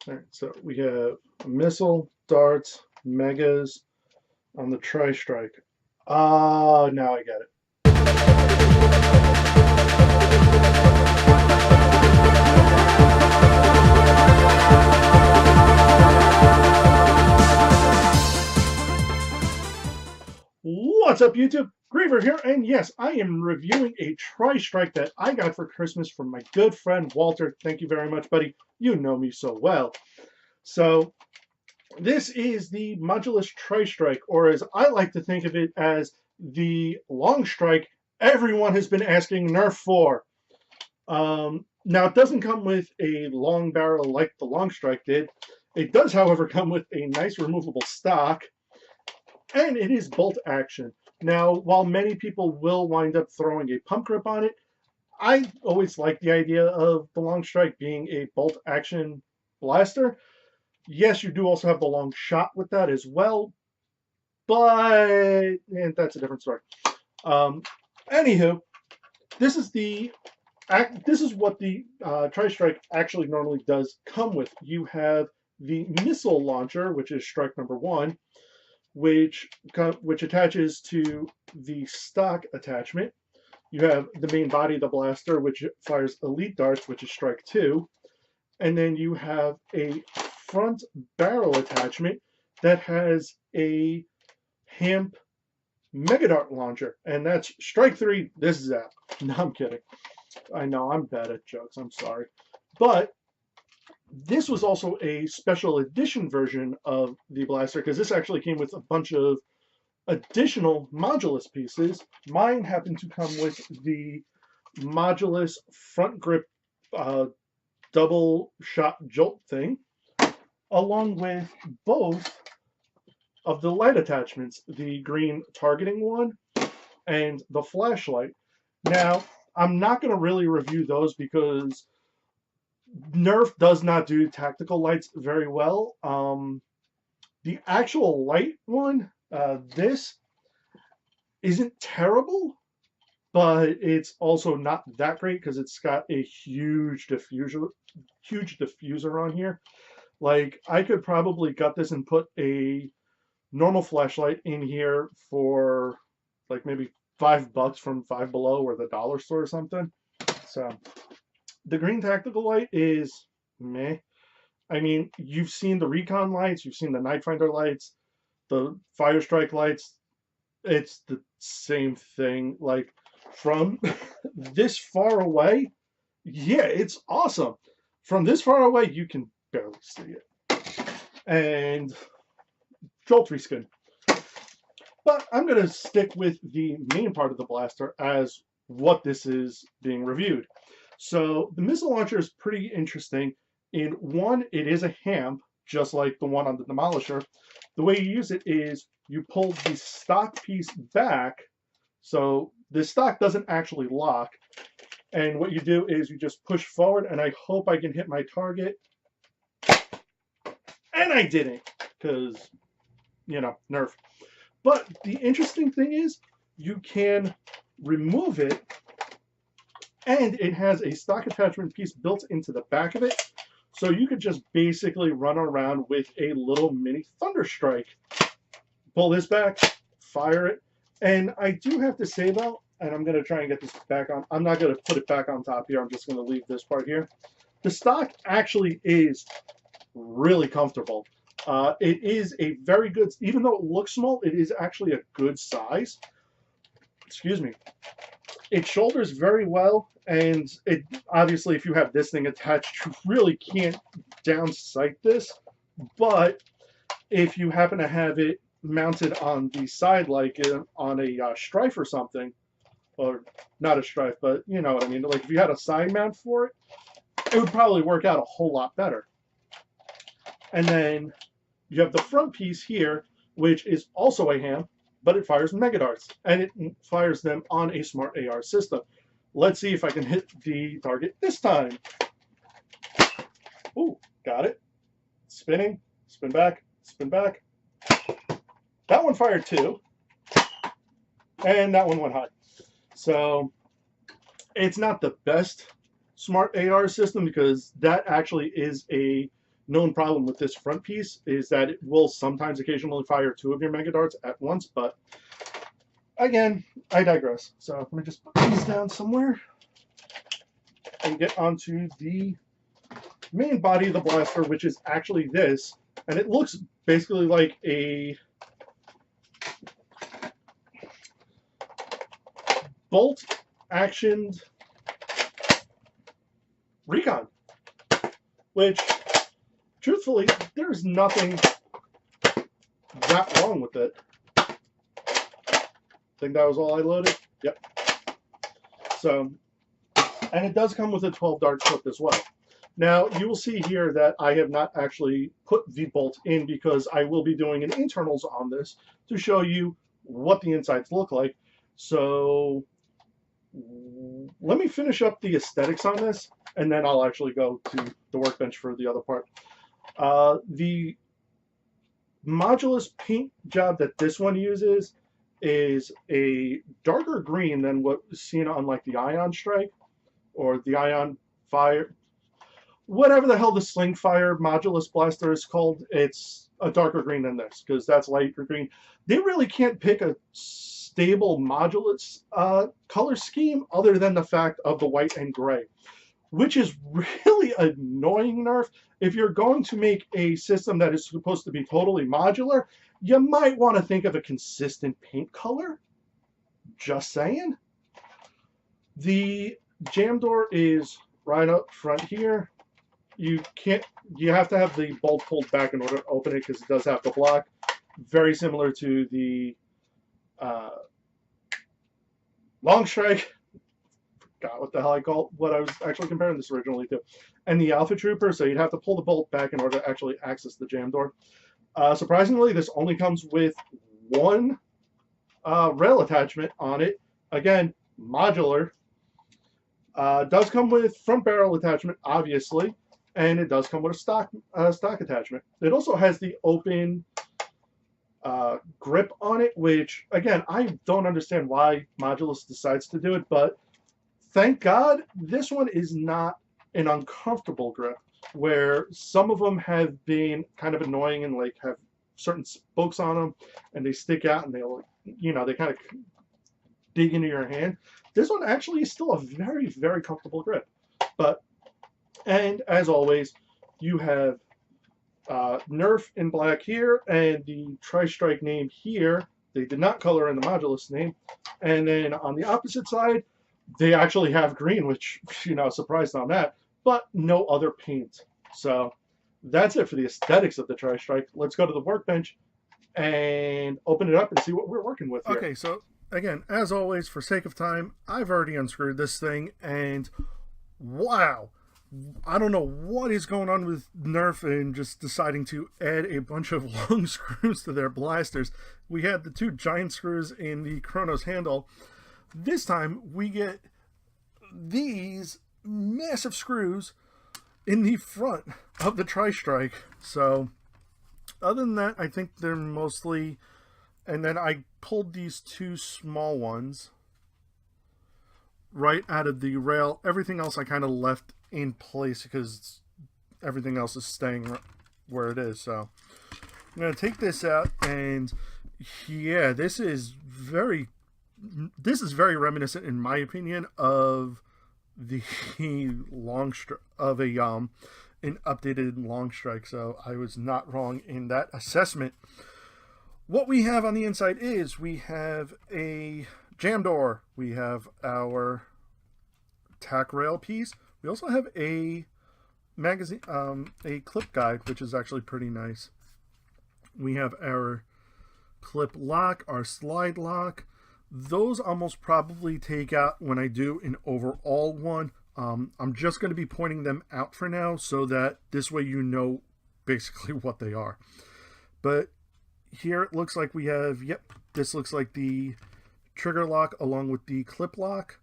All right, so we have missile, darts, megas on the Tri-Strike. Oh, now I get it. What's up, YouTube? Griever here, and yes, I am reviewing a Tri-Strike that I got for Christmas from my good friend Walter. Thank you very much, buddy. You know me so well. So, this is the Modulous Tri-Strike, or as I like to think of it as the long strike everyone has been asking Nerf for. Now, it doesn't come with a long barrel like the long strike did. It does, however, come with a nice removable stock, and it is bolt action. Now, while many people will wind up throwing a pump grip on it, I always like the idea of the long strike being a bolt action blaster. Yes, you do also have the long shot with that as well, but that's a different story. Anywho, this is what the Tri-Strike actually normally does come with. You have the missile launcher, which is strike number 1, which attaches to the stock attachment. You have the main body of the blaster, which fires elite darts, which is strike 2. And then you have a front barrel attachment that has a HAMP mega dart launcher, and that's strike 3. This is that. No, I'm kidding. I know I'm bad at jokes. I'm sorry. But this was also a special edition version of the blaster, because this actually came with a bunch of additional modulus pieces. Mine happened to come with the modulus front grip double shot jolt thing, along with both of the light attachments, the green targeting one and the flashlight. Now, I'm not going to really review those because Nerf does not do tactical lights very well. The actual light one, this isn't terrible, but it's also not that great because it's got a huge diffuser on here. Like, I could probably gut this and put a normal flashlight in here for like maybe $5 from Five Below or the dollar store or something. So the green tactical light is meh. I mean, you've seen the recon lights, you've seen the night finder lights, the fire strike lights. It's the same thing. Like, from this far away, yeah, it's awesome. From this far away, you can barely see it. And jolt reskin. But I'm going to stick with the main part of the blaster as what this is being reviewed. So the missile launcher is pretty interesting. In one, it is a HAMP, just like the one on the Demolisher. The way you use it is you pull the stock piece back, so the stock doesn't actually lock. And what you do is you just push forward, and I hope I can hit my target. And I didn't, because, you know, Nerf. But the interesting thing is you can remove it, and it has a stock attachment piece built into the back of it. So you could just basically run around with a little mini Thunderstrike. Pull this back, fire it. And I do have to say, though, and I'm going to try and get this back on. I'm not going to put it back on top here. I'm just going to leave this part here. The stock actually is really comfortable. It is a very good, even though it looks small, it is actually a good size. Excuse me. It shoulders very well, and it obviously, if you have this thing attached, you really can't downsight this. But if you happen to have it mounted on the side, like on a strife or something, or not a strife, but you know what I mean, like if you had a side mount for it, it would probably work out a whole lot better. And then you have the front piece here, which is also a HAMP, but it fires mega darts, and it fires them on a smart AR system. Let's see if I can hit the target this time. Ooh, got it. Spinning, spin back, spin back. That one fired 2, and that one went high. So it's not the best smart AR system because that actually is a known problem with this front piece is that it will sometimes occasionally fire 2 of your mega darts at once, but again, I digress. So let me just put these down somewhere and get onto the main body of the blaster, which is actually this, and it looks basically like a bolt actioned recon, which truthfully there's nothing that wrong with it. Think that was all I loaded? Yep. So, and it does come with a 12 dart clip as well. Now, you will see here that I have not actually put the bolt in because I will be doing an internals on this to show you what the insides look like. So let me finish up the aesthetics on this, and then I'll actually go to the workbench for the other part. The modulus paint job that this one uses is a darker green than what is seen on like the Ion Strike or the Ion Fire, whatever the hell the Sling Fire Modulous Blaster is called. It's a darker green than this because that's lighter green. They really can't pick a stable modulus color scheme other than the fact of the white and gray, which is really annoying, Nerf. If you're going to make a system that is supposed to be totally modular, you might want to think of a consistent paint color. Just saying. The jam door is right up front here. You have to have the bolt pulled back in order to open it because it does have to block. Very similar to the long strike. Forgot what the hell what I was actually comparing this originally to. And the Alpha Trooper, so you'd have to pull the bolt back in order to actually access the jam door. Surprisingly, this only comes with one rail attachment on it. Again, modular. Does come with front barrel attachment, obviously, and it does come with a stock attachment. It also has the open grip on it, which, again, I don't understand why Modulus decides to do it, but thank God this one is not an uncomfortable grip, where some of them have been kind of annoying and like have certain spokes on them and they stick out and they'll, they kind of dig into your hand. This one actually is still a very, very comfortable grip. And as always, you have Nerf in black here and the Tri-Strike name here. They did not color in the Modulus name. And then on the opposite side, they actually have green, which, surprised on that, but no other paint. So that's it for the aesthetics of the Tri-Strike. Let's go to the workbench and open it up and see what we're working with here. Okay, so again, as always, for sake of time, I've already unscrewed this thing, and wow, I don't know what is going on with Nerf and just deciding to add a bunch of long screws to their blasters. We had the 2 giant screws in the Chronos handle. This time, we get these massive screws in the front of the Tri-Strike. So, other than that, I think they're mostly... And then I pulled these 2 small ones right out of the rail. Everything else I kind of left in place because everything else is staying where it is. So, I'm going to take this out, and yeah, this is very reminiscent, in my opinion, of the an updated long strike. So I was not wrong in that assessment. What we have on the inside is we have a jam door, we have our tack rail piece, we also have a magazine, a clip guide, which is actually pretty nice. We have our clip lock, our slide lock. Those I'll most probably take out when I do an overall one. I'm just going to be pointing them out for now so that this way you know basically what they are. But here it looks like we have, this looks like the trigger lock along with the clip lock.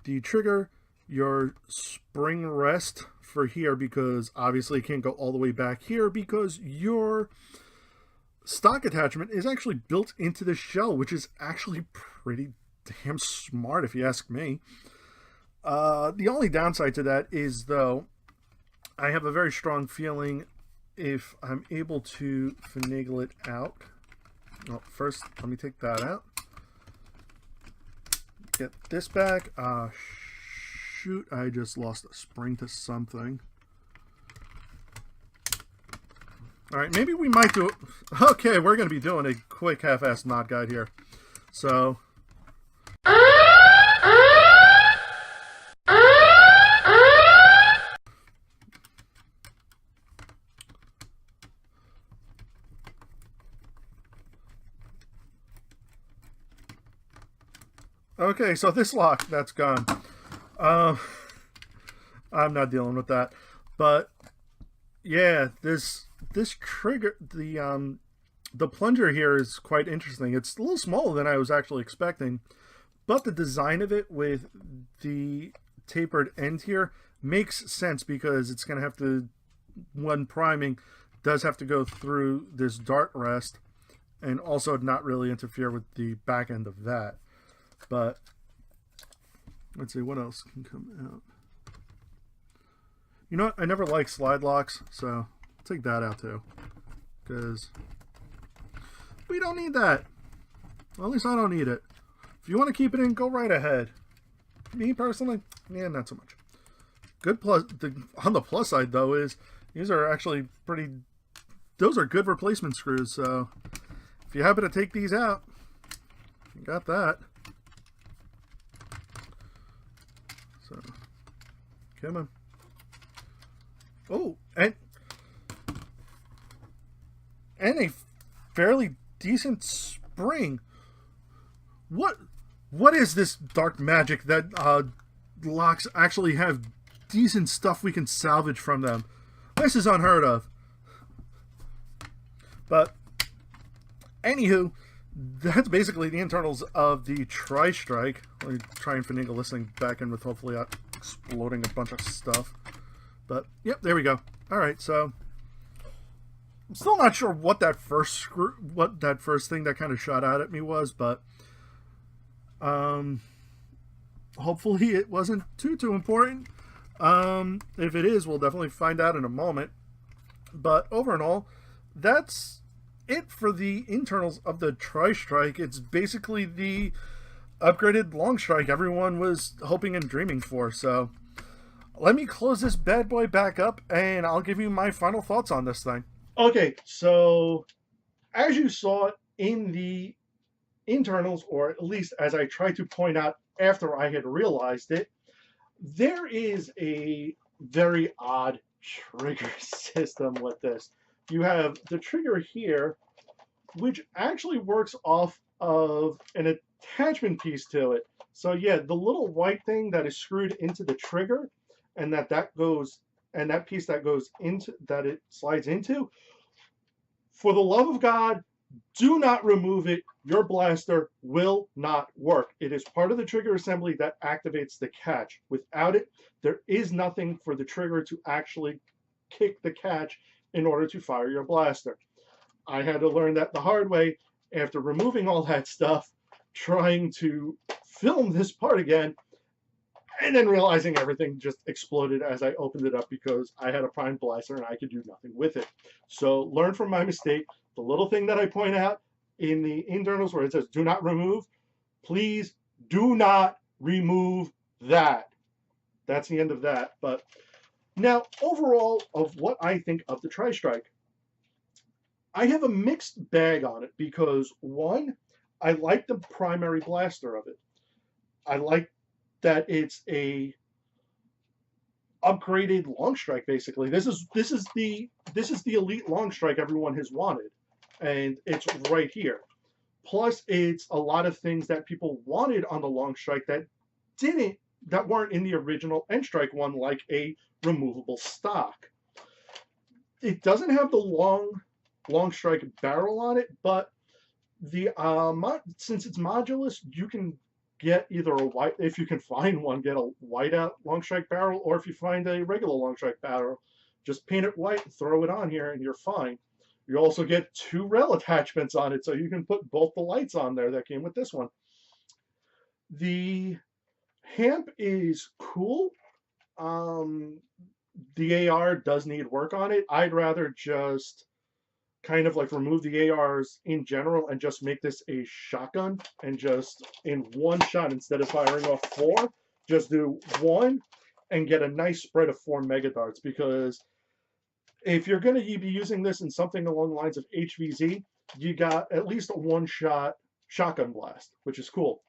The trigger, your spring rest for here, because obviously it can't go all the way back here because your stock attachment is actually built into the shell, which is actually pretty damn smart if you ask me. The only downside to that is, though, I have a very strong feeling if I'm able to finagle it out. Well, first, let me take that out. Get this back. Shoot, I just lost a spring to something. All right, maybe we might do it. Okay, we're going to be doing a quick half-assed knot guide here. So... Okay, so this lock, that's gone. I'm not dealing with that. But yeah, this trigger, the plunger here is quite interesting. It's a little smaller than I was actually expecting, but the design of it with the tapered end here makes sense because it's going to have to, when priming, does have to go through this dart rest and also not really interfere with the back end of that. But let's see what else can come out. You know what? I never liked slide locks, so I'll take that out too, because we don't need that. Well, at least I don't need it. If you want to keep it in, go right ahead. Me personally, yeah, not so much. Good plus. On the plus side though is these are actually pretty. Those are good replacement screws. So if you happen to take these out, you got that. So, come on. Oh, and a fairly decent spring. What is this dark magic that locks actually have decent stuff we can salvage from them? This is unheard of. But anywho, that's basically the internals of the Tri-Strike. Let me try and finagle this thing back in with hopefully not exploding a bunch of stuff. But, yep, there we go. Alright, so I'm still not sure what that first thing that kind of shot out at me was, but hopefully it wasn't too important. If it is, we'll definitely find out in a moment. But over and all, that's it for the internals of the Tri-Strike. It's basically the upgraded long strike everyone was hoping and dreaming for. So let me close this bad boy back up and I'll give you my final thoughts on this thing. Okay, so as you saw in the internals, or at least as I tried to point out after I had realized it, there is a very odd trigger system with this. You have the trigger here, which actually works off of an attachment piece to it. So yeah, the little white thing that is screwed into the trigger, and that goes, and that piece that goes into, that it slides into, for the love of God, do not remove it. Your blaster will not work. It is part of the trigger assembly that activates the catch. Without it, there is nothing for the trigger to actually kick the catch in order to fire your blaster. I had to learn that the hard way after removing all that stuff, trying to film this part again, and then realizing everything just exploded as I opened it up because I had a primed blaster and I could do nothing with it. So learn from my mistake. The little thing that I point out in the internals where it says do not remove, please do not remove that. That's the end of that. But now, overall, of what I think of the Tri-Strike, I have a mixed bag on it because, one, I like the primary blaster of it. I like that it's a upgraded long strike. Basically, this is the elite long strike everyone has wanted, and it's right here. Plus, it's a lot of things that people wanted on the long strike that weren't in the original End Strike one, like a removable stock. It doesn't have the long strike barrel on it, but the since it's modulous, you can get either a white, if you can find one, get a white out long strike barrel, or if you find a regular long strike barrel, just paint it white and throw it on here and you're fine. You also get 2 rail attachments on it, so you can put both the lights on there that came with this one. The hamp is cool. the AR does need work on it. I'd rather just kind of like remove the ARs in general and just make this a shotgun and just in one shot instead of firing off four, just do one and get a nice spread of 4 mega darts. Because if you're going to be using this in something along the lines of HVZ, you got at least a one shot shotgun blast, which is cool.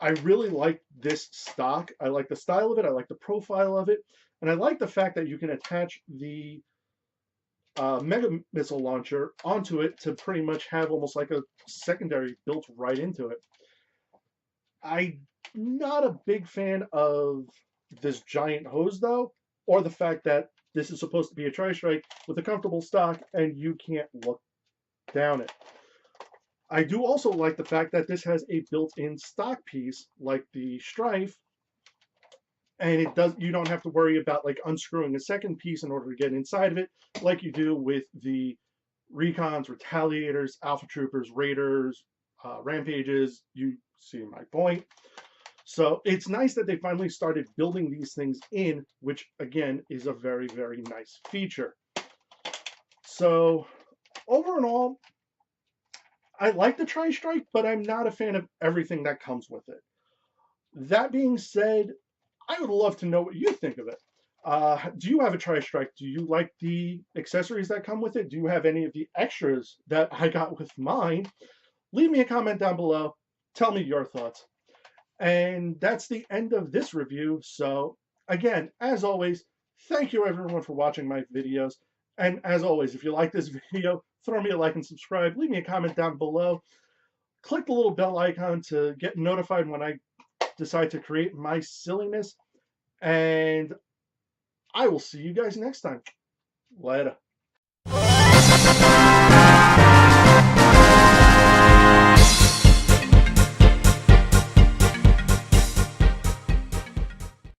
I really like this stock. I like the style of it. I like the profile of it. And I like the fact that you can attach the mega missile launcher onto it to pretty much have almost like a secondary built right into it. I'm not a big fan of this giant hose though, or the fact that this is supposed to be a Tri-Strike with a comfortable stock and you can't look down it. I do also like the fact that this has a built-in stock piece like the Strife, and you don't have to worry about like unscrewing a second piece in order to get inside of it like you do with the Recons, Retaliators, Alpha Troopers, Raiders, Rampages. You see my point. So it's nice that they finally started building these things in, which again is a very, very nice feature. So overall, I like the Tri-Strike, but I'm not a fan of everything that comes with it. That being said, I would love to know what you think of it. Do you have a Tri-Strike? Do you like the accessories that come with it? Do you have any of the extras that I got with mine? Leave me a comment down below. Tell me your thoughts. And that's the end of this review. So again, as always, thank you everyone for watching my videos. And as always, if you like this video, throw me a like and subscribe. Leave me a comment down below. Click the little bell icon to get notified when I decide to create my silliness. And I will see you guys next time. Later.